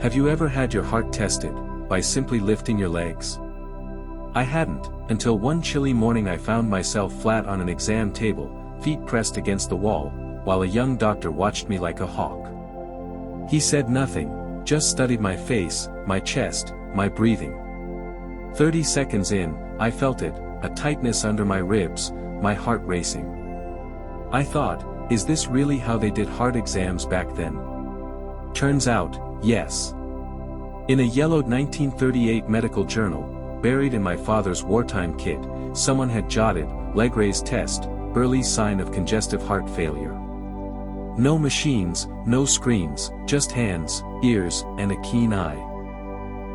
Have you ever had your heart tested by simply lifting your legs? I hadn't, until one chilly morning I found myself flat on an exam table, feet pressed against the wall, while a young doctor watched me like a hawk. He said nothing, just studied my face, my chest, my breathing. 30 seconds in, I felt it, a tightness under my ribs, my heart racing. I thought, is this really how they did heart exams back then? Turns out, yes. In a yellowed 1938 medical journal, buried in my father's wartime kit, someone had jotted, leg raise test, early sign of congestive heart failure. No machines, no screens, just hands, ears, and a keen eye.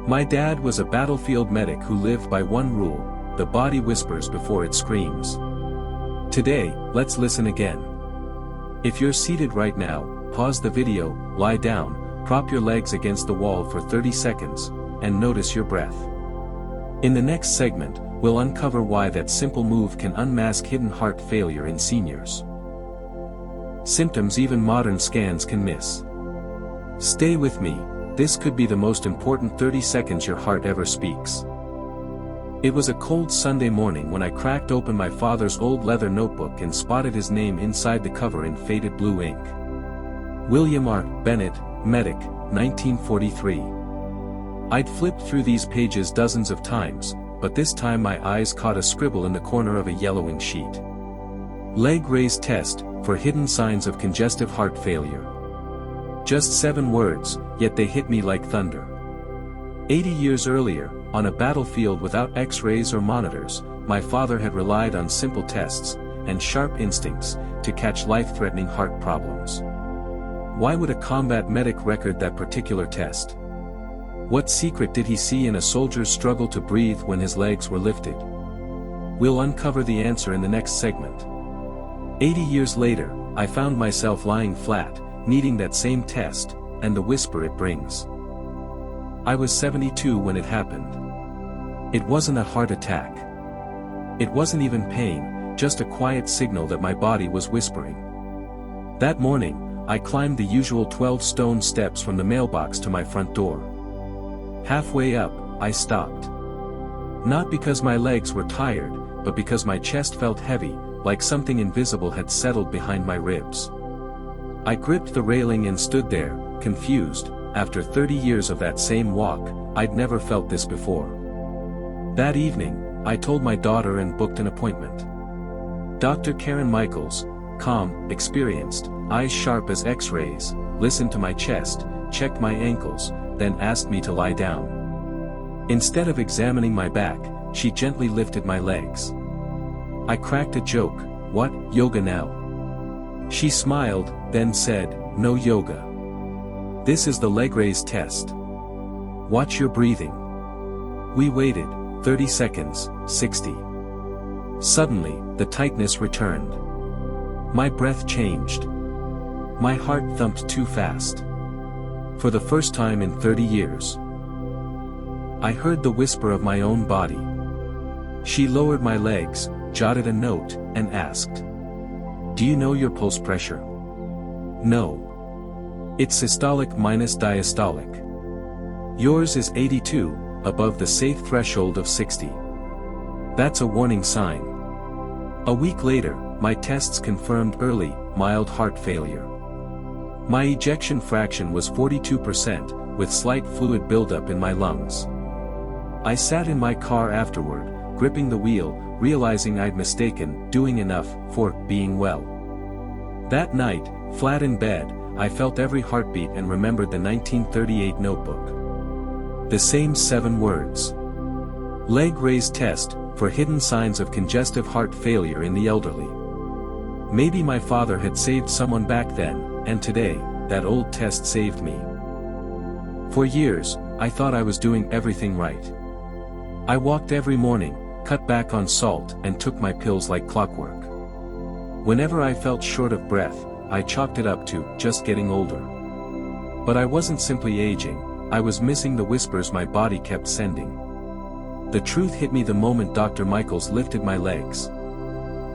My dad was a battlefield medic who lived by one rule: the body whispers before it screams. Today, let's listen again. If you're seated right now, pause the video, lie down, prop your legs against the wall for 30 seconds, and notice your breath. In the next segment, we'll uncover why that simple move can unmask hidden heart failure in seniors. Symptoms even modern scans can miss. Stay with me, this could be the most important 30 seconds your heart ever speaks. It was a cold Sunday morning when I cracked open my father's old leather notebook and spotted his name inside the cover in faded blue ink. William R. Bennett, Medic, 1943. I'd flipped through these pages dozens of times, but this time my eyes caught a scribble in the corner of a yellowing sheet. Leg raise test, for hidden signs of congestive heart failure. Just 7 words, yet they hit me like thunder. 80 years earlier, on a battlefield without X-rays or monitors, my father had relied on simple tests, and sharp instincts, to catch life-threatening heart problems. Why would a combat medic record that particular test? What secret did he see in a soldier's struggle to breathe when his legs were lifted? We'll uncover the answer in the next segment. 80 years later, I found myself lying flat, needing that same test, and the whisper it brings. I was 72 when it happened. It wasn't a heart attack. It wasn't even pain, just a quiet signal that my body was whispering. That morning, I climbed the usual 12 stone steps from the mailbox to my front door. Halfway up, I stopped. Not because my legs were tired, but because my chest felt heavy, like something invisible had settled behind my ribs. I gripped the railing and stood there, confused. After 30 years of that same walk, I'd never felt this before. That evening, I told my daughter and booked an appointment. Dr. Karen Michaels, calm, experienced, eyes sharp as X-rays, listened to my chest, checked my ankles, then asked me to lie down. Instead of examining my back, she gently lifted my legs. I cracked a joke, "What, yoga now?" She smiled, then said, "No yoga. This is the leg raise test. Watch your breathing." We waited, 30 seconds, 60. Suddenly, the tightness returned. My breath changed. My heart thumped too fast. For the first time in 30 years. I heard the whisper of my own body. She lowered my legs, jotted a note, and asked, "Do you know your pulse pressure?" "No. It's systolic minus diastolic. Yours is 82, above the safe threshold of 60. That's a warning sign." A week later, my tests confirmed early, mild heart failure. My ejection fraction was 42%, with slight fluid buildup in my lungs. I sat in my car afterward, gripping the wheel, realizing I'd mistaken doing enough for being well. That night, flat in bed, I felt every heartbeat and remembered the 1938 notebook. The same 7 words. Leg raise test, for hidden signs of congestive heart failure in the elderly. Maybe my father had saved someone back then, and today, that old test saved me. For years, I thought I was doing everything right. I walked every morning, cut back on salt, and took my pills like clockwork. Whenever I felt short of breath, I chalked it up to just getting older. But I wasn't simply aging, I was missing the whispers my body kept sending. The truth hit me the moment Dr. Michaels lifted my legs.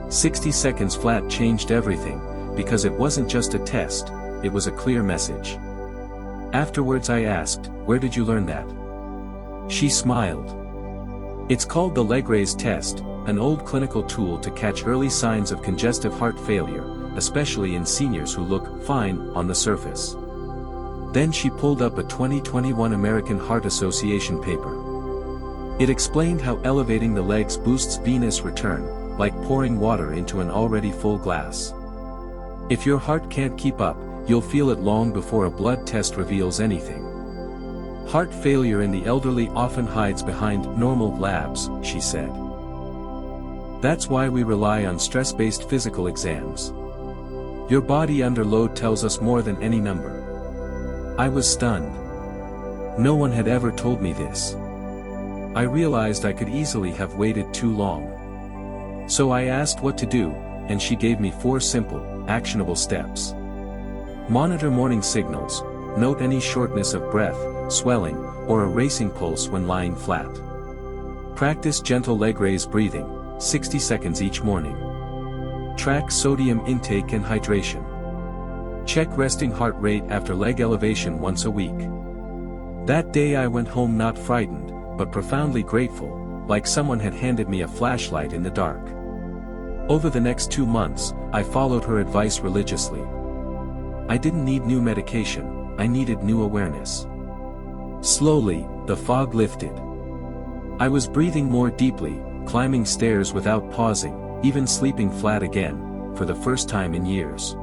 60 seconds flat changed everything, because it wasn't just a test, it was a clear message. Afterwards I asked, "Where did you learn that?" She smiled. "It's called the leg raise test, an old clinical tool to catch early signs of congestive heart failure, especially in seniors who look fine on the surface." Then she pulled up a 2021 American Heart Association paper. It explained how elevating the legs boosts venous return, like pouring water into an already full glass. If your heart can't keep up, you'll feel it long before a blood test reveals anything. Heart failure in the elderly often hides behind normal labs, she said. That's why we rely on stress-based physical exams. Your body under load tells us more than any number. I was stunned. No one had ever told me this. I realized I could easily have waited too long. So I asked what to do, and she gave me 4 simple, actionable steps. Monitor morning signals, note any shortness of breath, swelling, or a racing pulse when lying flat. Practice gentle leg raise breathing, 60 seconds each morning. Track sodium intake and hydration. Check resting heart rate after leg elevation once a week. That day I went home not frightened, but profoundly grateful, like someone had handed me a flashlight in the dark. Over the next 2 months, I followed her advice religiously. I didn't need new medication, I needed new awareness. Slowly, the fog lifted. I was breathing more deeply, climbing stairs without pausing, even sleeping flat again, for the first time in years.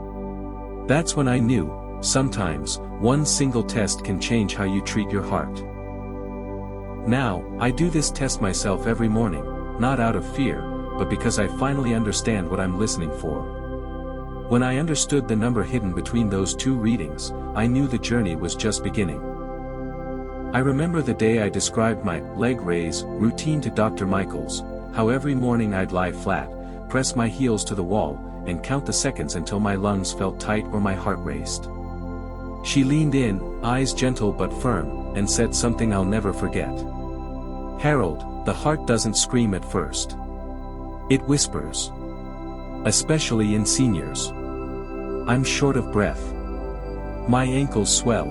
That's when I knew, sometimes, one single test can change how you treat your heart. Now, I do this test myself every morning, not out of fear, but because I finally understand what I'm listening for. When I understood the number hidden between those 2 readings, I knew the journey was just beginning. I remember the day I described my leg raise routine to Dr. Michaels, how every morning I'd lie flat, press my heels to the wall, and count the seconds until my lungs felt tight or my heart raced. She leaned in, eyes gentle but firm, and said something I'll never forget. "Harold, the heart doesn't scream at first. It whispers. Especially in seniors. I'm short of breath. My ankles swell.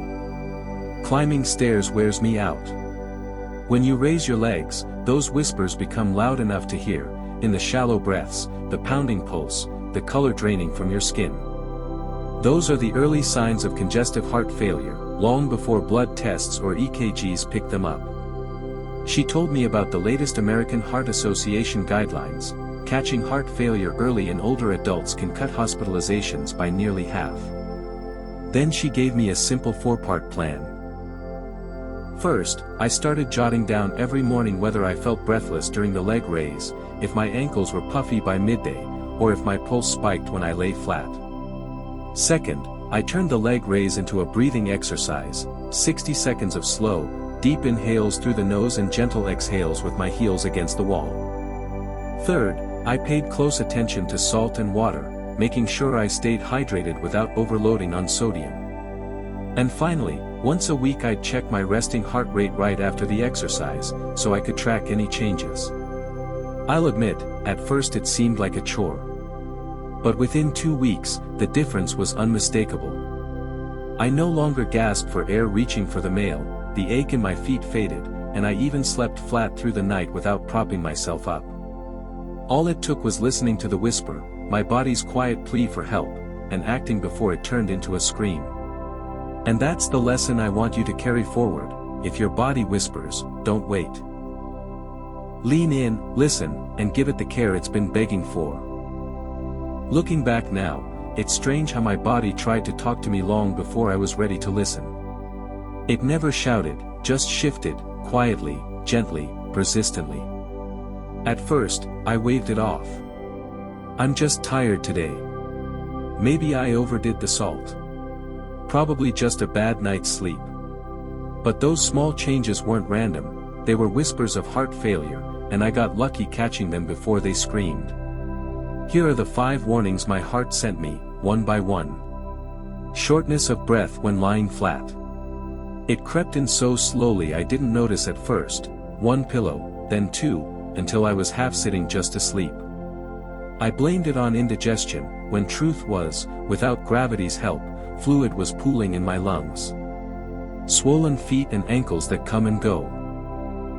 Climbing stairs wears me out." When you raise your legs, those whispers become loud enough to hear, in the shallow breaths, the pounding pulse, the color draining from your skin. Those are the early signs of congestive heart failure, long before blood tests or EKGs pick them up. She told me about the latest American Heart Association guidelines. Catching heart failure early in older adults can cut hospitalizations by nearly half. Then she gave me a simple 4-part plan. First, I started jotting down every morning whether I felt breathless during the leg raise, if my ankles were puffy by midday, or if my pulse spiked when I lay flat. Second, I turned the leg raise into a breathing exercise, 60 seconds of slow, deep inhales through the nose and gentle exhales with my heels against the wall. Third, I paid close attention to salt and water, making sure I stayed hydrated without overloading on sodium. And finally, once a week I'd check my resting heart rate right after the exercise, so I could track any changes. I'll admit, at first it seemed like a chore. But within 2 weeks, the difference was unmistakable. I no longer gasped for air reaching for the mail, the ache in my feet faded, and I even slept flat through the night without propping myself up. All it took was listening to the whisper, my body's quiet plea for help, and acting before it turned into a scream. And that's the lesson I want you to carry forward: if your body whispers, don't wait. Lean in, listen, and give it the care it's been begging for. Looking back now, it's strange how my body tried to talk to me long before I was ready to listen. It never shouted, just shifted, quietly, gently, persistently. At first, I waved it off. I'm just tired today. Maybe I overdid the salt. Probably just a bad night's sleep. But those small changes weren't random, they were whispers of heart failure, and I got lucky catching them before they screamed. Here are the 5 warnings my heart sent me, one by one. Shortness of breath when lying flat. It crept in so slowly I didn't notice at first, 1 pillow, then 2, until I was half sitting just asleep. I blamed it on indigestion, when truth was, without gravity's help, fluid was pooling in my lungs. swollen feet and ankles that come and go.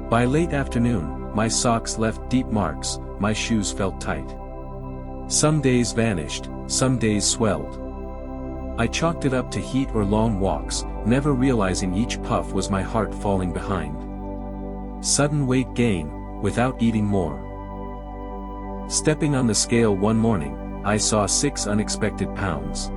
By late afternoon, my socks left deep marks, my shoes felt tight. Some days vanished, some days swelled. I chalked it up to heat or long walks, never realizing each puff was my heart falling behind. Sudden weight gain, without eating more. Stepping on the scale one morning, I saw 6 unexpected pounds.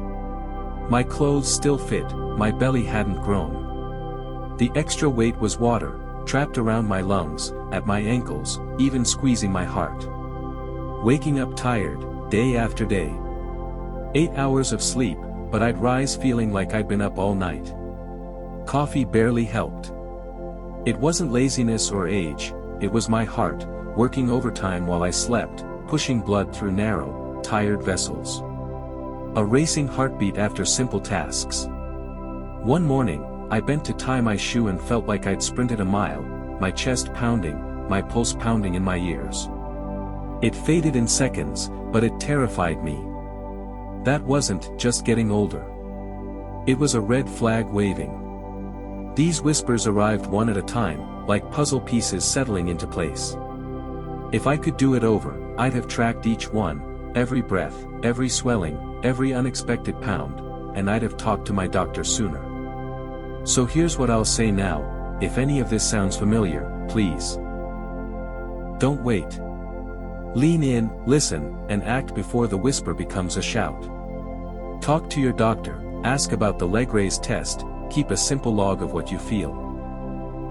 My clothes still fit, my belly hadn't grown. The extra weight was water, trapped around my lungs, at my ankles, even squeezing my heart. Waking up tired, day after day. 8 hours of sleep, but I'd rise feeling like I'd been up all night. Coffee barely helped. It wasn't laziness or age, it was my heart, working overtime while I slept, pushing blood through narrow, tired vessels. A racing heartbeat after simple tasks. One morning, I bent to tie my shoe and felt like I'd sprinted a mile, my chest pounding, my pulse pounding in my ears. It faded in seconds, but it terrified me. That wasn't just getting older. It was a red flag waving. These whispers arrived one at a time, like puzzle pieces settling into place. If I could do it over, I'd have tracked each one, every breath, every swelling, every unexpected pound, and I'd have talked to my doctor sooner. So here's what I'll say now, if any of this sounds familiar, please don't wait. Lean in, listen, and act before the whisper becomes a shout. Talk to your doctor, ask about the leg raise test, keep a simple log of what you feel.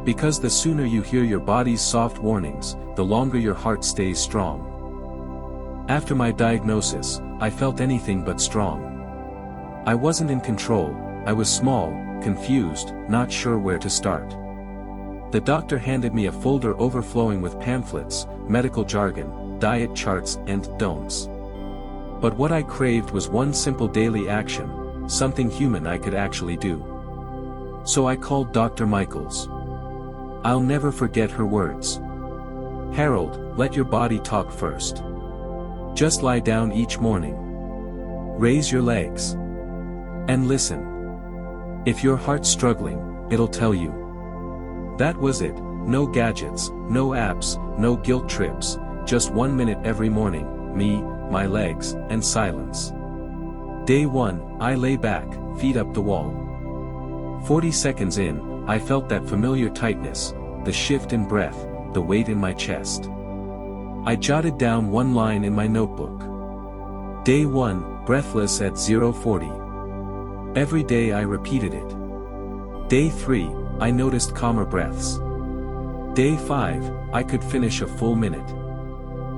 Because the sooner you hear your body's soft warnings, the longer your heart stays strong. After my diagnosis, I felt anything but strong. I wasn't in control, I was small, confused, not sure where to start. The doctor handed me a folder overflowing with pamphlets, medical jargon, diet charts, and don'ts. But what I craved was one simple daily action, something human I could actually do. So I called Dr. Michaels. I'll never forget her words. Harold, let your body talk first. Just lie down each morning. Raise your legs. And listen. If your heart's struggling, it'll tell you. That was it, no gadgets, no apps, no guilt trips, just 1 minute every morning, me, my legs, and silence. Day 1, I lay back, feet up the wall. 40 seconds in, I felt that familiar tightness, the shift in breath, the weight in my chest. I jotted down one line in my notebook. Day 1, breathless at 0:40. Every day I repeated it. Day 3, I noticed calmer breaths. Day 5, I could finish a full minute.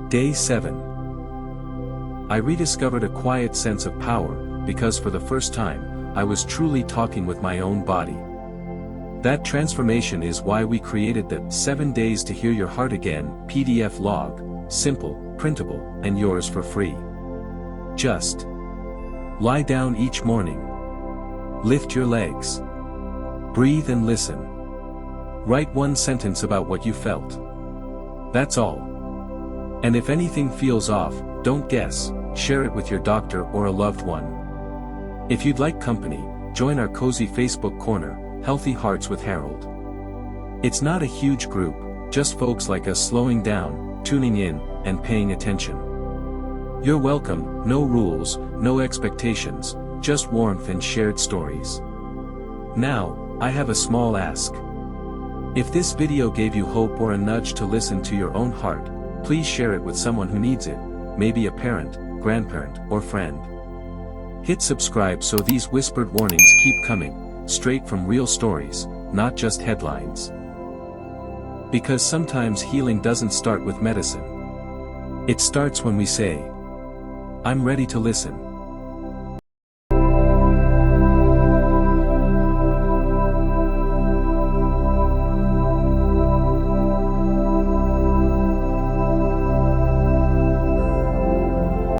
Day 7. I rediscovered a quiet sense of power, because for the first time, I was truly talking with my own body. That transformation is why we created the 7 Days to Hear Your Heart Again PDF log, simple, printable, and yours for free. Just lie down each morning. Lift your legs. Breathe and listen. Write one sentence about what you felt. That's all. And if anything feels off, don't guess, share it with your doctor or a loved one. If you'd like company, join our cozy Facebook corner, Healthy Hearts with Harold. It's not a huge group, just folks like us slowing down, tuning in, and paying attention. You're welcome, no rules, no expectations, just warmth and shared stories. Now, I have a small ask. If this video gave you hope or a nudge to listen to your own heart, please share it with someone who needs it, maybe a parent, grandparent, or friend. Hit subscribe so these whispered warnings keep coming, straight from real stories, not just headlines. Because sometimes healing doesn't start with medicine. It starts when we say, I'm ready to listen.